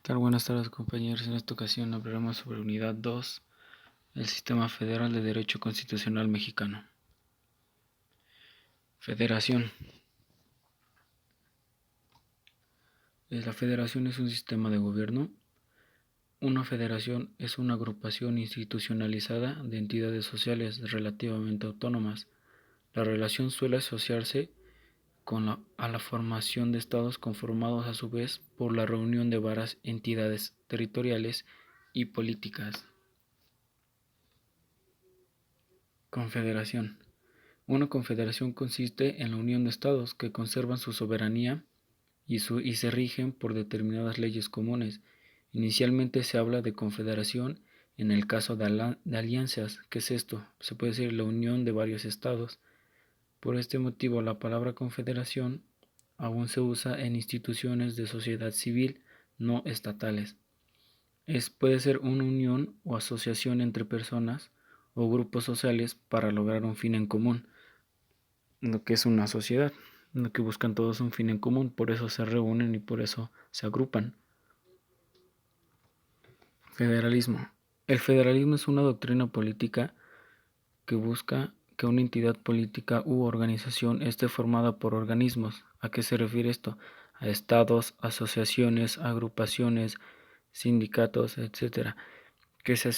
Tal? Buenas tardes, compañeros. En esta ocasión hablaremos sobre Unidad 2, el Sistema Federal de Derecho Constitucional Mexicano. Federación. La federación es un sistema de gobierno. Una federación es una agrupación institucionalizada de entidades sociales relativamente autónomas. La relación suele asociarse a la formación de estados conformados a su vez por la reunión de varias entidades territoriales y políticas. Confederación. Una confederación consiste en la unión de estados que conservan su soberanía y se rigen por determinadas leyes comunes. Inicialmente se habla de confederación en el caso de alianzas. ¿Qué es esto? Se puede decir la unión de varios estados. Por este motivo, la palabra confederación aún se usa en instituciones de sociedad civil no estatales. Puede ser una unión o asociación entre personas o grupos sociales para lograr un fin en común, lo que es una sociedad, lo que buscan todos un fin en común, por eso se reúnen y por eso se agrupan. Federalismo. El federalismo es una doctrina política que busca que una entidad política u organización esté formada por organismos. ¿A qué se refiere esto? A estados, asociaciones, agrupaciones, sindicatos, etc., que se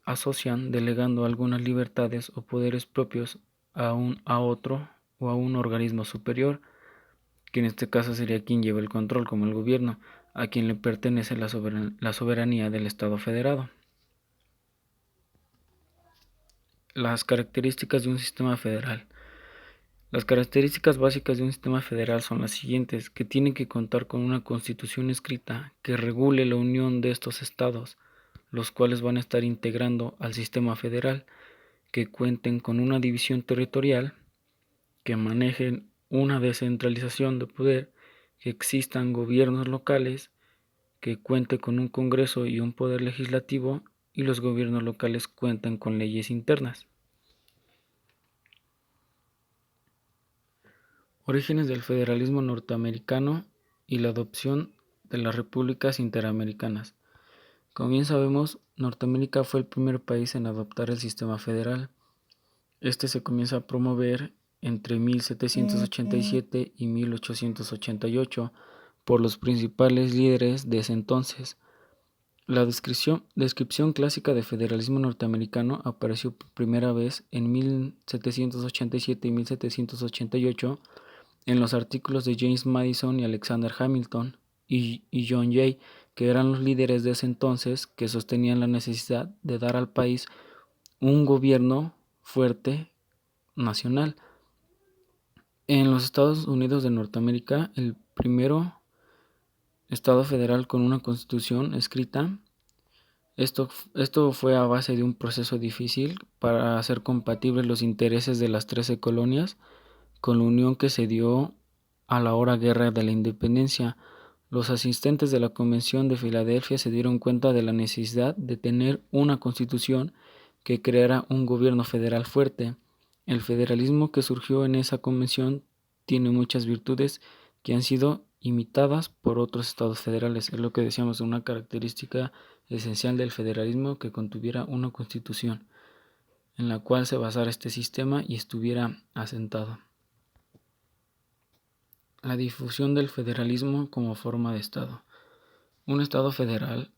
asocian delegando algunas libertades o poderes propios a otro o a un organismo superior, que en este caso sería quien lleva el control, como el gobierno, a quien le pertenece la soberanía del Estado federado. Las características de un sistema federal. Las características básicas de un sistema federal son las siguientes: que tiene que contar con una constitución escrita que regule la unión de estos estados, los cuales van a estar integrando al sistema federal, que cuenten con una división territorial, que manejen una descentralización de poder, que existan gobiernos locales, que cuente con un Congreso y un poder legislativo, y los gobiernos locales cuentan con leyes internas. Orígenes del federalismo norteamericano y la adopción de las repúblicas interamericanas. Como bien sabemos, Norteamérica fue el primer país en adoptar el sistema federal. Este se comienza a promover entre 1787 y 1888 por los principales líderes de ese entonces. La descripción clásica de federalismo norteamericano apareció por primera vez en 1787 y 1788 en los artículos de James Madison y Alexander Hamilton y John Jay, que eran los líderes de ese entonces, que sostenían la necesidad de dar al país un gobierno fuerte nacional. En los Estados Unidos de Norteamérica, el primero estado federal con una constitución escrita. Esto fue a base de un proceso difícil para hacer compatibles los intereses de las 13 colonias con la unión que se dio a la hora guerra de la independencia. Los asistentes de la Convención de Filadelfia se dieron cuenta de la necesidad de tener una constitución que creara un gobierno federal fuerte. El federalismo que surgió en esa convención tiene muchas virtudes que han sido imitadas por otros estados federales. Es lo que decíamos, una característica esencial del federalismo, que contuviera una constitución en la cual se basara este sistema y estuviera asentado. La difusión del federalismo como forma de Estado. Un Estado federal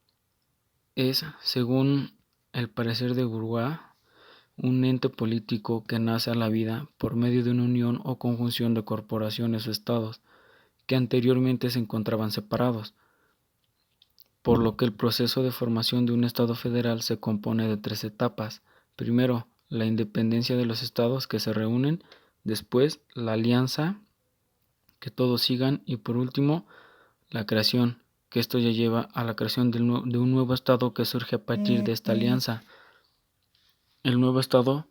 es, según el parecer de Bourdieu, un ente político que nace a la vida por medio de una unión o conjunción de corporaciones o estados que anteriormente se encontraban separados, por lo que el proceso de formación de un Estado federal se compone de 3 etapas. Primero, la independencia de los estados que se reúnen; después, la alianza, que todos sigan; y por último, la creación, que esto ya lleva a la creación de un nuevo estado que surge a partir de esta alianza. El nuevo estado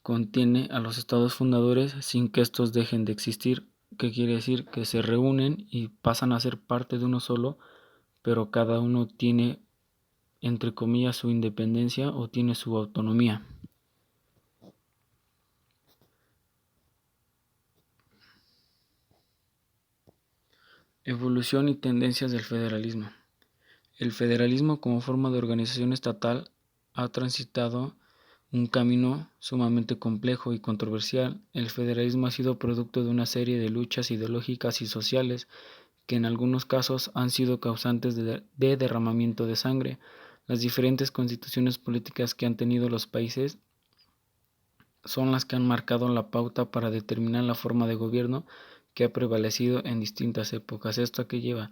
contiene a los estados fundadores sin que estos dejen de existir, que quiere decir que se reúnen y pasan a ser parte de uno solo, pero cada uno tiene, entre comillas, su independencia o tiene su autonomía. Evolución y tendencias del federalismo. El federalismo como forma de organización estatal ha transitado un camino sumamente complejo y controversial. El federalismo ha sido producto de una serie de luchas ideológicas y sociales que en algunos casos han sido causantes de derramamiento de sangre. Las diferentes constituciones políticas que han tenido los países son las que han marcado la pauta para determinar la forma de gobierno que ha prevalecido en distintas épocas. ¿Esto a qué lleva?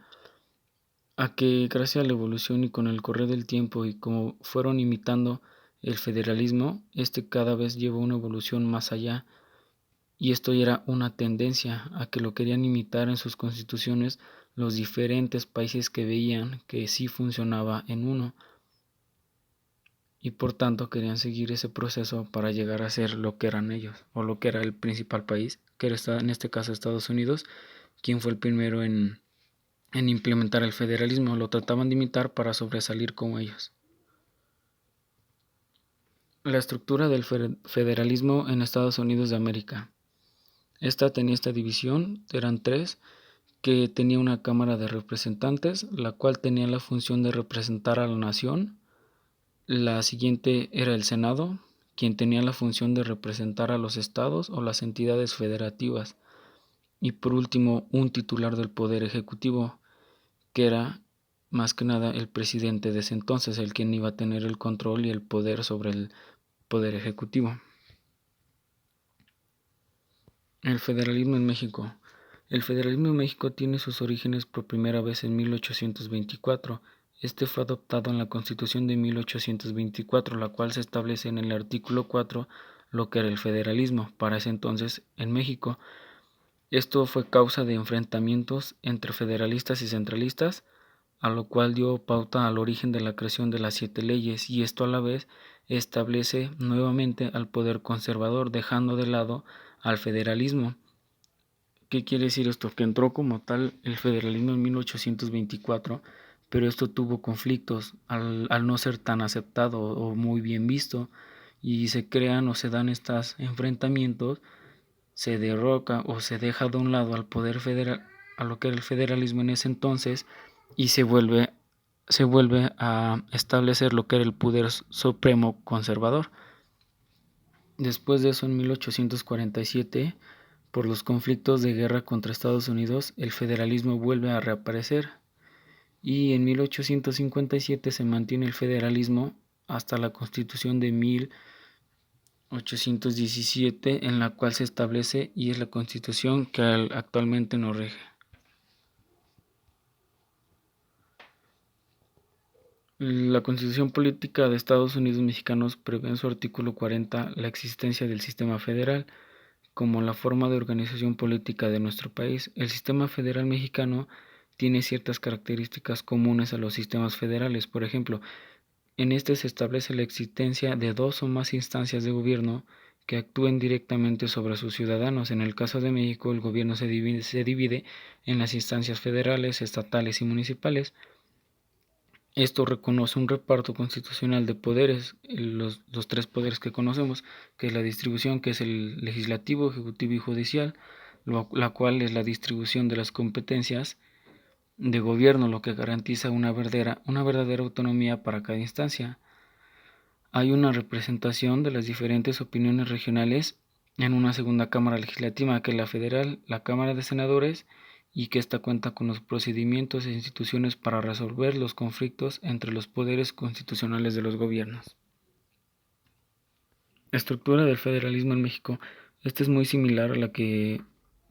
A que gracias a la evolución y con el correr del tiempo y como fueron imitando el federalismo, este cada vez lleva una evolución más allá, y esto era una tendencia a que lo querían imitar en sus constituciones los diferentes países que veían que sí funcionaba en uno, y por tanto querían seguir ese proceso para llegar a ser lo que eran ellos, o lo que era el principal país, que era en este caso Estados Unidos, quien fue el primero en implementar el federalismo. Lo trataban de imitar para sobresalir como ellos. La estructura del federalismo en Estados Unidos de América. Esta tenía esta división, eran tres, que tenía una Cámara de Representantes, la cual tenía la función de representar a la nación. La siguiente era el Senado, quien tenía la función de representar a los estados o las entidades federativas. Y por último, un titular del Poder Ejecutivo, que era más que nada el presidente de ese entonces, el quien iba a tener el control y el poder sobre el Poder Ejecutivo. El federalismo en México. El federalismo en México tiene sus orígenes por primera vez en 1824. Este fue adoptado en la Constitución de 1824, la cual se establece en el artículo 4 lo que era el federalismo para ese entonces en México. Esto fue causa de enfrentamientos entre federalistas y centralistas, a lo cual dio pauta al origen de la creación de las 7 leyes, y esto a la vez establece nuevamente al poder conservador, dejando de lado al federalismo. ¿Qué quiere decir esto? Que entró como tal el federalismo en 1824, pero esto tuvo conflictos al no ser tan aceptado o muy bien visto, y se crean o se dan estos enfrentamientos, se derroca o se deja de un lado al poder federal, a lo que era el federalismo en ese entonces, y se vuelve a establecer lo que era el poder supremo conservador. Después de eso, en 1847, por los conflictos de guerra contra Estados Unidos, el federalismo vuelve a reaparecer, y en 1857 se mantiene el federalismo hasta la Constitución de 1817, en la cual se establece y es la Constitución que actualmente nos rige. La Constitución Política de Estados Unidos Mexicanos prevé en su artículo 40 la existencia del sistema federal como la forma de organización política de nuestro país. El sistema federal mexicano tiene ciertas características comunes a los sistemas federales. Por ejemplo, en este se establece la existencia de 2 o más instancias de gobierno que actúen directamente sobre sus ciudadanos. En el caso de México, el gobierno se divide en las instancias federales, estatales y municipales. Esto reconoce un reparto constitucional de poderes, los 3 poderes que conocemos, que es la distribución, que es el legislativo, ejecutivo y judicial, la cual es la distribución de las competencias de gobierno, lo que garantiza una verdadera autonomía para cada instancia. Hay una representación de las diferentes opiniones regionales en una segunda Cámara Legislativa, que es la federal, la Cámara de Senadores, y que ésta cuenta con los procedimientos e instituciones para resolver los conflictos entre los poderes constitucionales de los gobiernos. Estructura del federalismo en México. Esta es muy similar a la que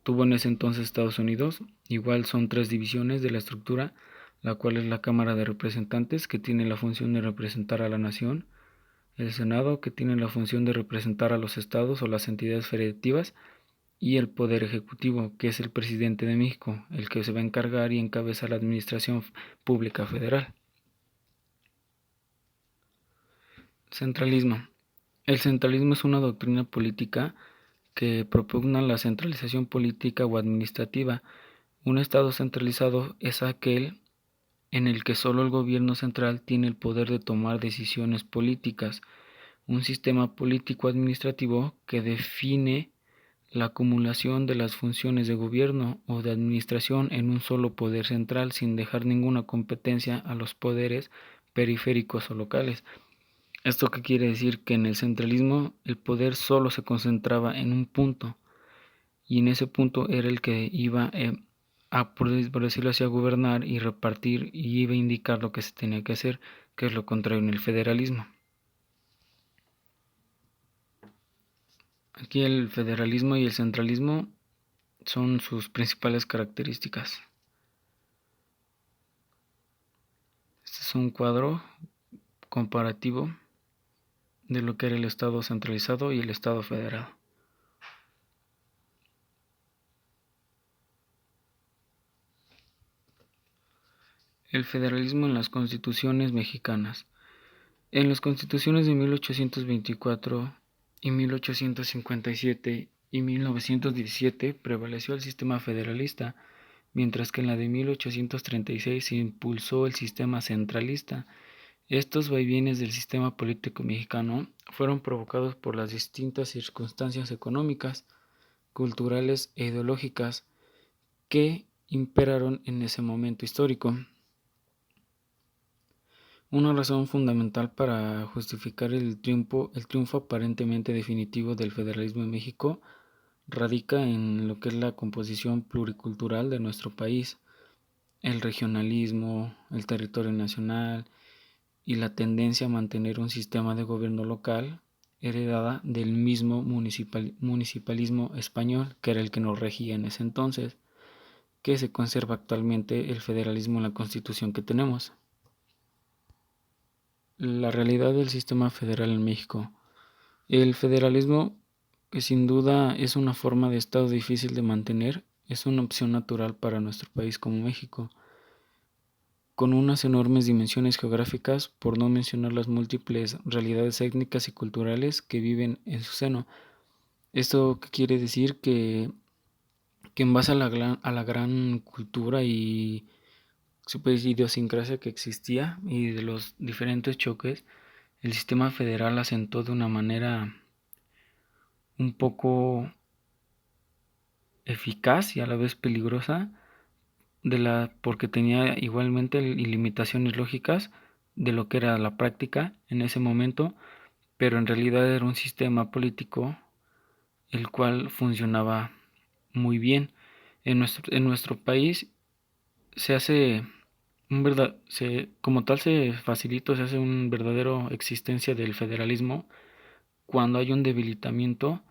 tuvo en ese entonces Estados Unidos. Igual son 3 divisiones de la estructura, la cual es la Cámara de Representantes, que tiene la función de representar a la nación; el Senado, que tiene la función de representar a los estados o las entidades federativas; y el Poder Ejecutivo, que es el presidente de México, el que se va a encargar y encabeza la administración pública federal. Centralismo. El centralismo es una doctrina política que propugna la centralización política o administrativa. Un estado centralizado es aquel en el que solo el gobierno central tiene el poder de tomar decisiones políticas. Un sistema político administrativo que define la acumulación de las funciones de gobierno o de administración en un solo poder central sin dejar ninguna competencia a los poderes periféricos o locales. ¿Esto qué quiere decir? Que en el centralismo el poder solo se concentraba en un punto y en ese punto era el que iba por decirlo así, a gobernar y repartir y iba a indicar lo que se tenía que hacer, que es lo contrario en el federalismo. Aquí el federalismo y el centralismo son sus principales características. Este es un cuadro comparativo de lo que era el Estado centralizado y el Estado federado. El federalismo en las constituciones mexicanas. En las constituciones de 1824 y 1857 y 1917 prevaleció el sistema federalista, mientras que en la de 1836 se impulsó el sistema centralista. Estos vaivienes del sistema político mexicano fueron provocados por las distintas circunstancias económicas, culturales e ideológicas que imperaron en ese momento histórico. Una razón fundamental para justificar el triunfo aparentemente definitivo del federalismo en México radica en lo que es la composición pluricultural de nuestro país, el regionalismo, el territorio nacional y la tendencia a mantener un sistema de gobierno local heredada del mismo municipalismo español, que era el que nos regía en ese entonces, que se conserva actualmente el federalismo en la Constitución que tenemos. La realidad del sistema federal en México. El federalismo, que sin duda es una forma de Estado difícil de mantener, es una opción natural para nuestro país como México, con unas enormes dimensiones geográficas, por no mencionar las múltiples realidades étnicas y culturales que viven en su seno. Esto quiere decir que en base a la gran cultura y idiosincrasia que existía y de los diferentes choques, el sistema federal asentó de una manera un poco eficaz y a la vez peligrosa porque tenía igualmente limitaciones lógicas de lo que era la práctica en ese momento, pero en realidad era un sistema político el cual funcionaba muy bien. En nuestro país se hace como tal se facilita, se hace un verdadero existencia del federalismo cuando hay un debilitamiento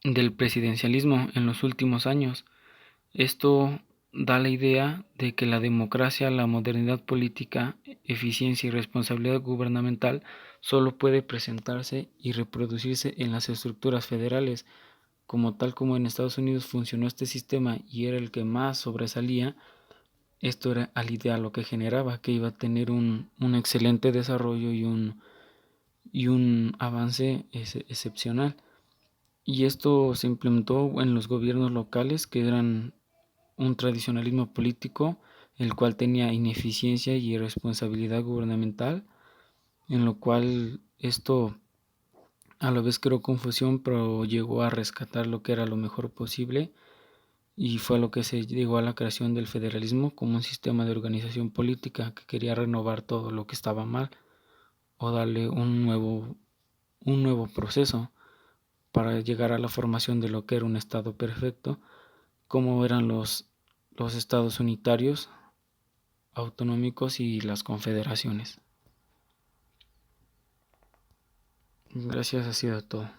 del presidencialismo en los últimos años. Esto da la idea de que la democracia, la modernidad política, eficiencia y responsabilidad gubernamental solo puede presentarse y reproducirse en las estructuras federales. Tal como en Estados Unidos funcionó este sistema y era el que más sobresalía, esto era al ideal lo que generaba, que iba a tener un excelente desarrollo y un avance excepcional. Y esto se implementó en los gobiernos locales, que eran un tradicionalismo político, el cual tenía ineficiencia y irresponsabilidad gubernamental, en lo cual esto a la vez creó confusión, pero llegó a rescatar lo que era lo mejor posible y fue lo que se llegó a la creación del federalismo como un sistema de organización política que quería renovar todo lo que estaba mal o darle un nuevo proceso para llegar a la formación de lo que era un estado perfecto, como eran los estados unitarios, autonómicos y las confederaciones. Gracias, ha sido todo.